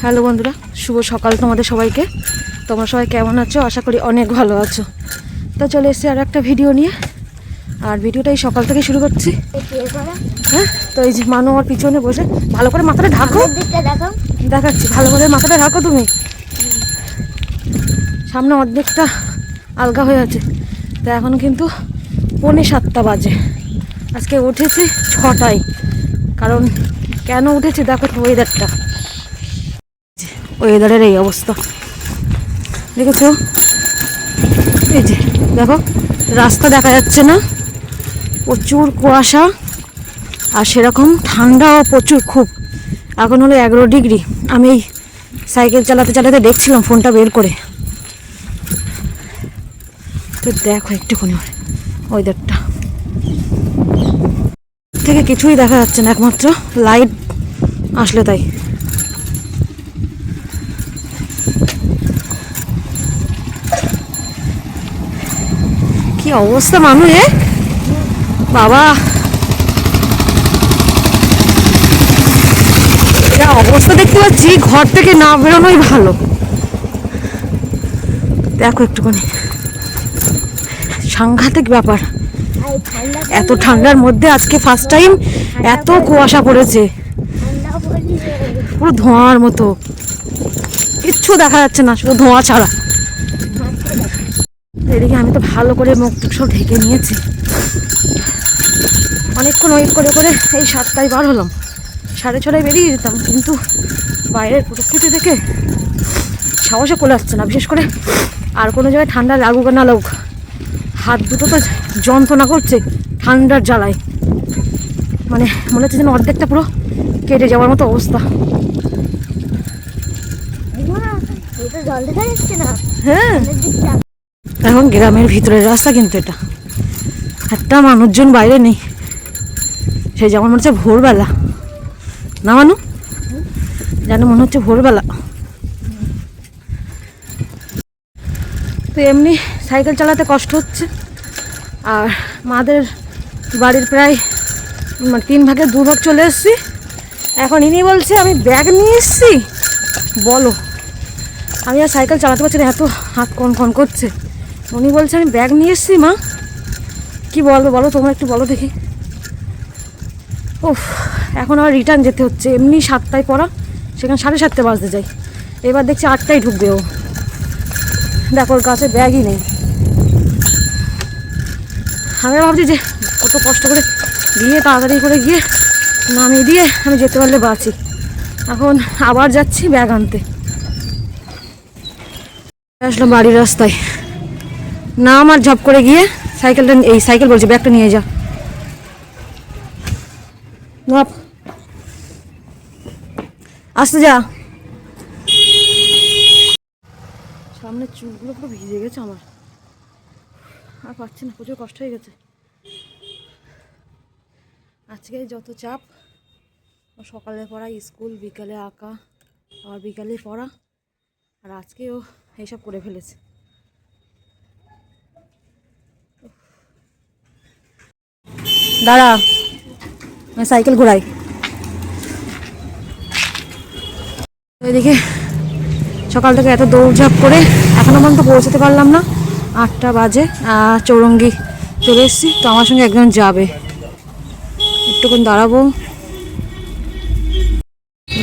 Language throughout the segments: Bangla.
হ্যালো বন্ধুরা, শুভ সকাল তোমাদের সবাইকে। তোমরা সবাই কেমন আছো? আশা করি অনেক ভালো আছো। তো চলে এসেছি আর একটা ভিডিও নিয়ে, আর ভিডিওটা এই সকাল থেকে শুরু করছি। হ্যাঁ, তো এই যে মানু আমার পিছনে বসে, ভালো করে মাথাটা ঢাকো, দেখাচ্ছি, ভালো করে মাথাটা ঢাকো তুমি। সামনে অর্ধেকটা আলগা হয়ে আছে। তো এখন কিন্তু 6:45 বাজে। আজকে উঠেছি 6টায়। কারণ কেন উঠেছি দেখো, ওয়েদারটা, ওয়েদারের এই অবস্থা দেখেছো? এই যে দেখো, রাস্তা দেখা যাচ্ছে না, প্রচুর কুয়াশা, আর সেরকম ঠান্ডাও প্রচুর, খুব। এখন হলো 11 ডিগ্রি। আমি এই সাইকেল চালাতে চালাতে দেখছিলাম ফোনটা বের করে, তো দেখো একটুখানি ওয়েদারটা থেকে কিছুই দেখা যাচ্ছে না, একমাত্র লাইট আসলে তাই। কি অবস্থা মানুষ, বাবা, যা অবস্থা দেখতে পাচ্ছি, ঘর থেকে না বেরোনোই ভালো। দেখো একটুখানি, সাংঘাতিক ব্যাপার। এত ঠান্ডার মধ্যে আজকে ফার্স্ট টাইম এত কুয়াশা পড়েছে, পুরো ধোঁয়ার মতো, কিচ্ছু দেখা যাচ্ছে না, শুধু ধোঁয়া ছাড়া। এদিকে আমি তো ভালো করে মুখ টুক সব ঢেকে নিয়েছি। অনেকক্ষণ ওয়েট করে করে এই 7টায় বার হলাম। 6:30 বেরিয়ে যেতাম, কিন্তু বাইরের পরিস্থিতি দেখে সাহসে চলে আসছে না। বিশেষ করে আর কোনো জায়গায় ঠান্ডা লাগুক না লাগুক, হাত দুটো তো যন্ত্রণা করছে ঠান্ডার জ্বালায়। মানে মনে হচ্ছে যেন অর্ধেকটা পুরো কেটে যাওয়ার মতো অবস্থা। হ্যাঁ, এখন গ্রামের ভিতরের রাস্তা, কিন্তু এটা একটা মানুষজন বাইরে নেই। সেই যেমন মনে হচ্ছে ভোরবেলা, না মানু, যেন মনে হচ্ছে ভোরবেলা। তো এমনি সাইকেল চালাতে কষ্ট হচ্ছে, আর মাদের বাড়ির প্রায় 3 ভাগের 2 ভাগ চলে এসেছি। এখন ইনি বলছে আমি ব্যাগ নিয়ে এসেছি। বলো, আমি আর সাইকেল চালাতে পারছি না, এত হাত কন করছে। উনি বলছে আমি ব্যাগ নিয়ে এসেছি। মা কি বলবো বলো, তোমরা একটু বলো দেখি। ওফ, এখন আবার রিটার্ন যেতে হচ্ছে। এমনি 7টায় পড়া, সেখানে 7:30 বাজতে যাই। এবার দেখছি 8টায় ঢুকবে ও। দেখো, ওর কাছে ব্যাগই নেই। আমি ভাবছি যে কত কষ্ট করে গিয়ে তাড়াতাড়ি করে গিয়ে নামিয়ে দিয়ে আমি যেতে পারলে বাঁচি। এখন আবার যাচ্ছি ব্যাগ আনতে। আসলাম বাড়ির রাস্তায়, না আমার ঝপ করে গিয়ে সাইকেলটা, এই সাইকেল বলছি, ব্যাগটা নিয়ে যা। আসতে যা। সামনে চুলগুলো পুরো ভিজে গেছে আমার, আর পাচ্ছি না, প্রচুর কষ্ট হয়ে গেছে। আজকে যত চাপ, সকালে পড়া, স্কুল, বিকালে আঁকা, আবার বিকালে পড়া, আর আজকেও এইসব করে ফেলেছে। দাঁড়া, সাইকেল ঘোরাই। এদিকে সকাল থেকে এত দৌড়ঝাঁপ করে এখনো পর্যন্ত পৌঁছাতে পারলাম না। 8টা বাজে। চৌরঙ্গি চলে এসেছি। তো আমার সঙ্গে একজন যাবে, একটুক্ষণ দাঁড়াবো,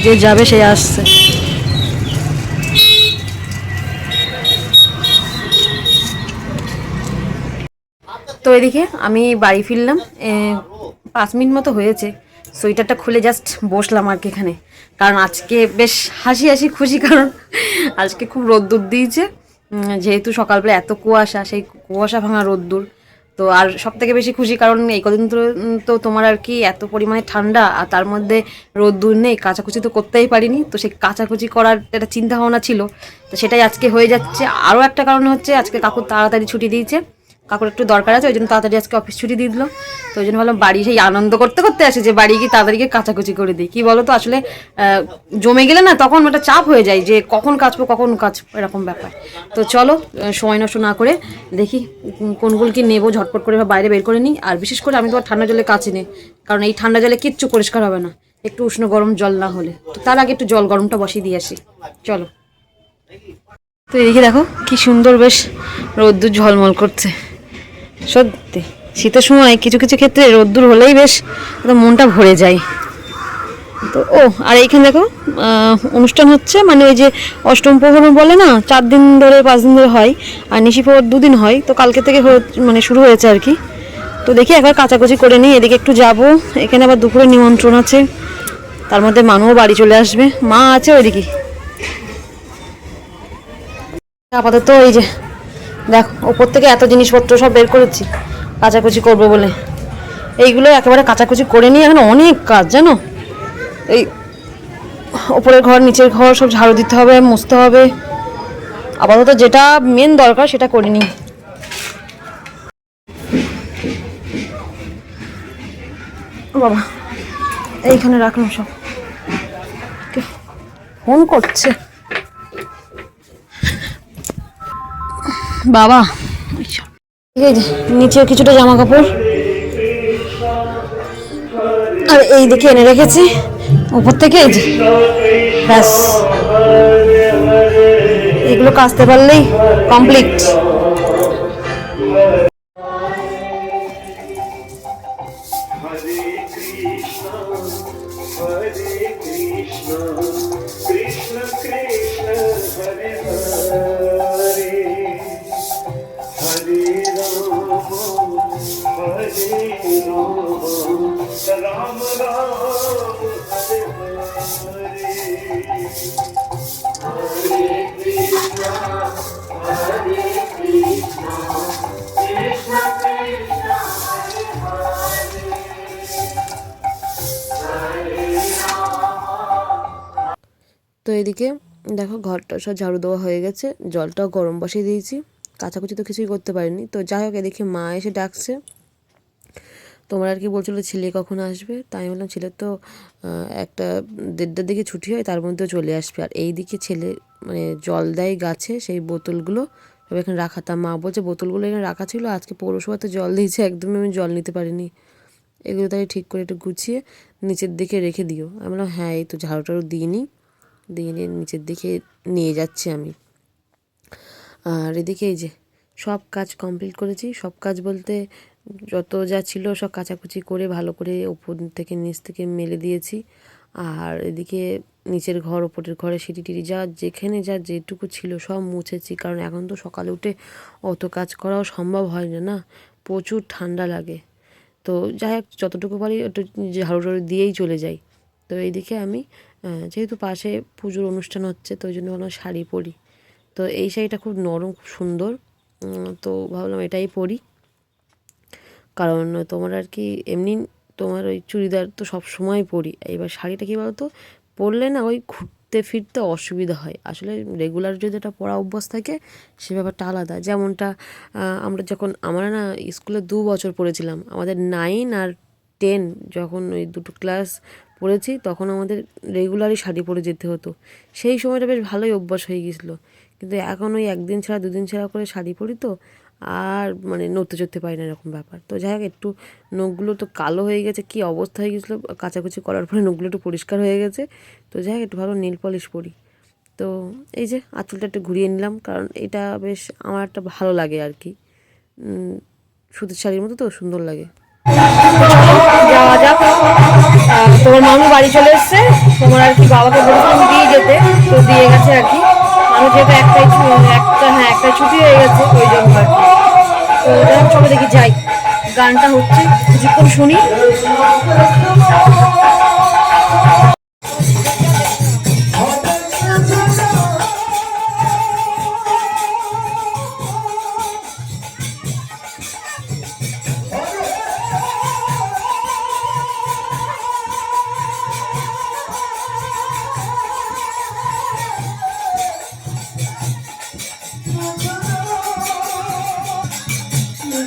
যে যাবে সে আসছে। তো এদিকে আমি বাড়ি ফিরলাম, 5 মিনিট মতো হয়েছে। সোয়েটারটা খুলে জাস্ট বসলাম আর কি এখানে, কারণ আজকে বেশ হাসি হাসি খুশি, কারণ আজকে খুব রোদ্দুর দিয়েছে। যেহেতু সকালবেলা এত কুয়াশা, সেই কুয়াশা ভাঙা রোদ্দুর। তো আর সব থেকে বেশি খুশি, কারণ এই কদিন তো তোমার আর কি এত পরিমাণে ঠান্ডা, আর তার মধ্যে রোদ্দুর নেই, কাচাকুচি তো করতেই পারিনি। তো সেই কাচাকুচি করার একটা চিন্তা ভাবনা ছিল, তো সেটাই আজকে হয়ে যাচ্ছে। আরও একটা কারণ হচ্ছে আজকে কাকুর তাড়াতাড়ি ছুটি দিয়েছে, কাকুর একটু দরকার আছে, ওই জন্য তাড়াতাড়ি আজকে অফিস ছুটি দিয়ে দিল। তো ওই জন্য ভাবলাম বাড়ি সেই আনন্দ করতে করতে আসে যে বাড়ি গিয়ে তাড়াতাড়ি কাচাকুচি করে দিই। কী বলো তো, আসলে জমে গেলে না তখন একটা চাপ হয়ে যায় যে কখন কাচবো এরকম ব্যাপার। তো চলো সময় নষ্ট না করে দেখি কোনগুলো কি নেবো, ঝটপট করে বাইরে বের করে নিই। আর বিশেষ করে আমি তো ঠান্ডা জলে কাচি নি, কারণ এই ঠান্ডা জলে কিচ্ছু পরিষ্কার হবে না একটু উষ্ণ গরম জল না হলে। তো তার আগে একটু জল গরমটা বসিয়ে দিয়ে আসি, চলো। তো এদিকে দেখো কি সুন্দর বেশ রোদ্দুর ঝলমল করছে। সত্যি শীতের সময় কিছু কিছু ক্ষেত্রে রোদ্দুর হলেই বেশ মনটা ভরে যায়। তো আর এইখানে দেখো অনুষ্ঠান হচ্ছে, মানে ওই যে অষ্টম প্রহর বলে না, 4 দিন ধরে 5 দিন ধরে হয়, আর নিশি প্রহর 2 দিন হয়। তো কালকে থেকে মানে শুরু হয়েছে আর কি। তো দেখি একবার কাচাকুচি করে নিই, এদিকে একটু যাব। এখানে আবার দুপুরে নিমন্ত্রণ আছে, তার মধ্যে মানুও বাড়ি চলে আসবে, মা আছে ওইদিকে। আপাতত এই যে দেখো ওপর থেকে এত জিনিসপত্র সব বের করেছি কাচাকুচি করবো বলে। এইগুলো একেবারে কাচাকুচি করে নিয়ে এখন অনেক কাজ জানো, এই ওপরের ঘর নিচের ঘর সব ঝাড়ু দিতে হবে, মুছতে হবে। আপাতত যেটা মেন দরকার সেটা করে নিই। বাবা এইখানে রাখলাম সব, ফোন করছে বাবা। এই যে নিচে কিছুটা জামা কাপড় আর এই দিকে এনে রেখেছি, উপর থেকে এই যে ব্যাস, এগুলো কাচতে পারলেই কমপ্লিট। তো এদিকে দেখো ঘরটা সব ঝাড়ু দেওয়া হয়ে গেছে, জলটাও গরম বসিয়ে দিয়েছি। কাচাকুচি তো কিছুই করতে পারিনি। তো যাই হোক, এদিকে মা এসে ডাকছে, তোমরা আর কি বলছিল ছেলে কখন আসবে। তাই আমি বললাম ছেলের তো 1-1:30টার দিকে ছুটি হয়, তার মধ্যেও চলে আসবে। আর এই দিকে ছেলে মানে জল দেয় গাছে, সেই বোতলগুলো সব এখানে রাখা। তা মা বলছে বোতলগুলো এখানে রাখা ছিল, আজকে পৌরসভাতে জল দিয়েছে, একদমই আমি জল নিতে পারিনি। এগুলো তাই ঠিক করে একটু গুছিয়ে নিচের দিকে রেখে দিও। আমি বললাম হ্যাঁ, এই তো ঝাড়ু টাড়ু দিয়ে নিয়ে নিচের দিকে নিয়ে যাচ্ছি আমি। আর এদিকে এই যে সব কাজ কমপ্লিট করেছি। সব কাজ বলতে যত যা ছিল সব কাচাকুচি করে ভালো করে উপর থেকে নিচ থেকে মেলে দিয়েছি। আর এদিকে নিচের ঘর ওপরের ঘরে সিঁড়ি টিড়ি যেখানে যেটুকু ছিল সব মুছেছি, কারণ এখন তো সকালে উঠে অত কাজ করাও সম্ভব হয় না, প্রচুর ঠান্ডা লাগে। তো যাই হোক যতটুকু পারি একটু ঝাড়ু টাড়ু দিয়েই চলে যাই। তো এইদিকে আমি যেহেতু পাশে পুজোর অনুষ্ঠান হচ্ছে, তো ওই জন্য ভাবলাম শাড়ি পরি। তো এই শাড়িটা খুব নরম, খুব সুন্দর, তো ভাবলাম এটাই পরি। কারণ তোমার আর কি এমনি তোমার ওই চুড়িদার তো সব সময় পরি, এবার শাড়িটা কী বলতো পরলে না ওই ঘুরতে ফিরতে অসুবিধা হয়। আসলে রেগুলার যদি এটা পরা অভ্যাস থাকে সে ব্যাপারটা আলাদা। যেমনটা আমরা যখন আমরা না স্কুলে 2 বছর পড়েছিলাম, আমাদের 9 আর 10 যখন ওই দুটো ক্লাস পড়েছি তখন আমাদের রেগুলারই শাড়ি পরে যেতে হতো। সেই সময়টা বেশ ভালোই অভ্যাস হয়ে গেছিলো। কিন্তু এখন ওই 1 দিন ছাড়া 2 দিন ছাড়া করে শাড়ি পরি, তো আর মানে নড়তে চড়তে পারি না এরকম ব্যাপার। তো যাই হোক একটু নখগুলো তো কালো হয়ে গেছে, কী অবস্থা হয়ে গেছিলো কাচাকুচি করার পরে নখগুলো একটু পরিষ্কার হয়ে গেছে। তো যাই হোক একটু ভালো নেল পলিশ পরি। তো এই যে আঁচলটা একটু ঘুরিয়ে নিলাম, কারণ এটা বেশ আমার একটা ভালো লাগে আর কি, সুতির শাড়ির মতো তো সুন্দর লাগে। যাওয়া যাক। তোমার মামু বাড়ি চলে এসছে, তোমার আর কি বাবাকে বলেছিলাম দিয়ে যেতে, তো দিয়ে গেছে আর কি। মানুষ যেহেতু একটাই ছুটি হয়ে গেছে ওই জন্য আর কি। তো যাই চলো দেখি যাই, গানটা হচ্ছে কিছুক্ষণ শুনি। তো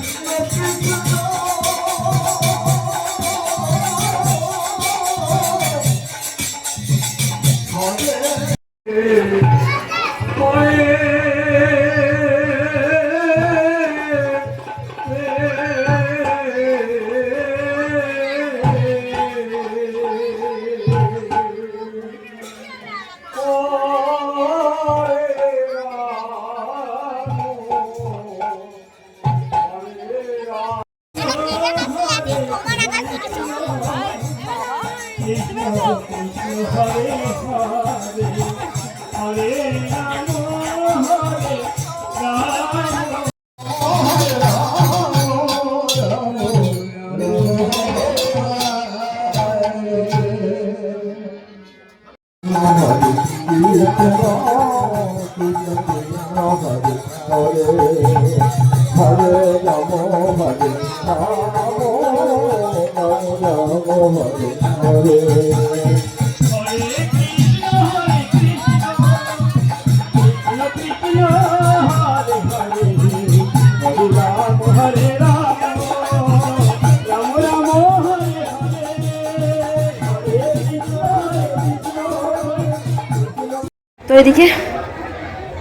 এদিকে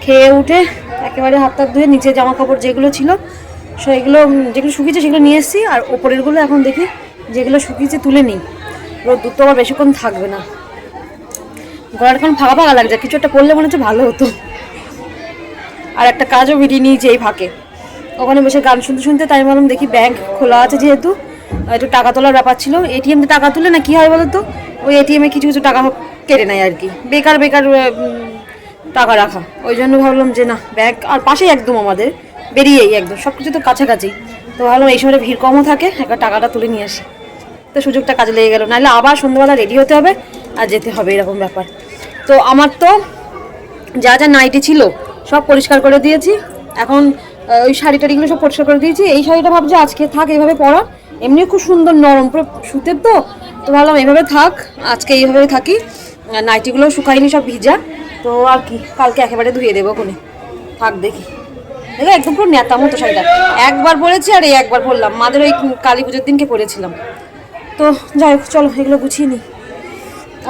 খেয়ে উঠে একেবারে হাত টাত ধুয়ে নিচে জামা কাপড় যেগুলো ছিল সেগুলো যেগুলো শুকিয়েছে সেগুলো নিয়ে এসেছি, আর ওপরেরগুলো এখন দেখি যেগুলো শুকিয়েছে তুলে নিই। রোদ্দুর তো আবার বেশিক্ষণ থাকবে না। গলাটা এখন ফাঁকা ফাঁকা লাগছে, কিছু একটা করলে মনে হচ্ছে ভালো হতো। আর একটা কাজও বেরিয়ে নিয়েছি এই ফাঁকে, ওখানে বসে গান শুনতে শুনতে তাই বললাম দেখি ব্যাংক খোলা আছে যেহেতু একটু টাকা তোলার ব্যাপার ছিল। এটিএমতে টাকা তুলে না কী হয় বলো তো, ওই এটিএমে কিছু কিছু টাকা কেটে নেয় আর কি, বেকার বেকার টাকা রাখা। ওই জন্য ভাবলাম যে না, ব্যাংক আর পাশেই একদম আমাদের, বেরিয়েই একদম সব কিছু তো কাছাকাছি। তো ভাবলাম এই সময় ভিড় কমও থাকে, একবার টাকাটা তুলে নিয়ে আসি। তো সুযোগটা কাজে লেগে গেল, নাহলে আবার সন্ধ্যাবেলা রেডি হতে হবে আর যেতে হবে, এরকম ব্যাপার। তো আমার তো যা যা নাইটি ছিল সব পরিষ্কার করে দিয়েছি। এখন ওই শাড়ি টাড়িগুলো সব পরিষ্কার করে দিয়েছি। এই শাড়িটা ভাবছি আজকে থাক এইভাবে পরা, এমনি খুব সুন্দর নরম পুরো সুতের, তো ভাবলাম এইভাবে থাক, আজকে এইভাবে থাকি। নাইটিগুলো শুকায়নি, সব ভিজা, তো আর কি কালকে একেবারে ধুয়ে দেবো কোনে, থাক দেখি। দেখো একদম পুরো নেতা মতো শাড়িটা, একবার পরেছি আর এই একবার পরলাম, মাদের ওই কালী পুজোর দিনকে পরেছিলাম। তো যাই হোক চলো এগুলো গুছিয়ে নিই।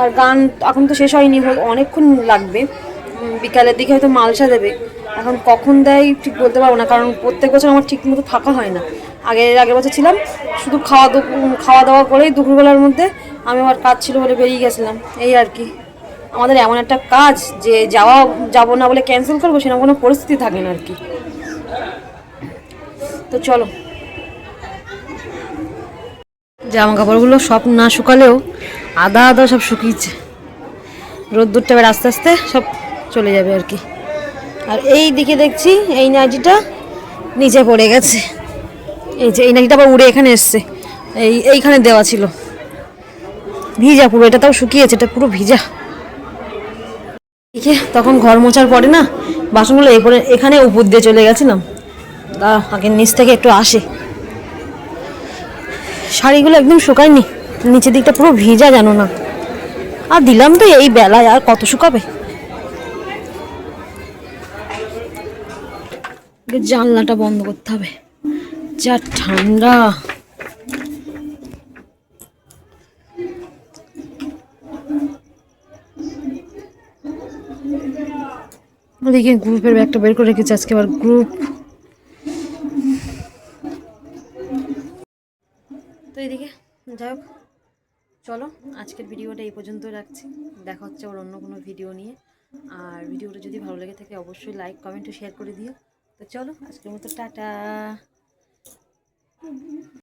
আর গান এখন তো শেষ হয়নি, অনেকক্ষণ লাগবে, বিকালের দিকে হয়তো মালসা দেবে। এখন কখন দেয় ঠিক বলতে পারবো না, কারণ প্রত্যেক বছর আমার ঠিক মতো থাকা হয় না। আগের বছর ছিলাম, শুধু খাওয়া দাওয়া করেই দুপুরবেলার মধ্যে আমি আমার কাজ ছিল বলে বেরিয়ে গেছিলাম, এই আর কি। আমাদের এমন একটা কাজ যে যাবো না বলে ক্যান্সেল করবো সেরকম কোনো পরিস্থিতি থাকে না আর কি। তো চলো, জামা কাপড়গুলো সব না শুকালেও আধা আধা সব শুকিয়েছে, রোদ্দুরটা এবার আস্তে আস্তে সব চলে যাবে আর কি। আর এই দিকে দেখছি এই নাইটিটা নিচে পড়ে গেছে, এই যে এই নাইটিটা আবার উড়ে এখানে এসছে, এইখানে দেওয়া ছিল, ভিজা পুরো, এটা তাও শুকিয়েছে, এটা পুরো ভিজা। ঠিক তখন ঘর মোছার পরে না বাসনগুলো এখানে উপর দিয়ে চলে গেছিলাম, আগে নিচ থেকে একটু আসে। শাড়িগুলো একদম শুকায়নি, নিচের দিকটা পুরো ভিজা জানো না, আর দিলাম তো এই বেলায় আর কত শুকাবে। জানলাটা বন্ধ করতে হবে, যা ঠান্ডা। ওদিকে গ্রুপের ব্যাগটা বের করে রেখেছি, আজকে আবার গ্রুপ। তো এদিকে যাই হোক চলো, আজকের ভিডিওটা এই পর্যন্ত রাখছি, দেখা হচ্ছে আবার অন্য কোনো ভিডিও নিয়ে। আর ভিডিওটা যদি ভালো লেগে থাকে অবশ্যই লাইক কমেন্ট ও শেয়ার করে দিও। তো চলো আজকের মতো টাটা।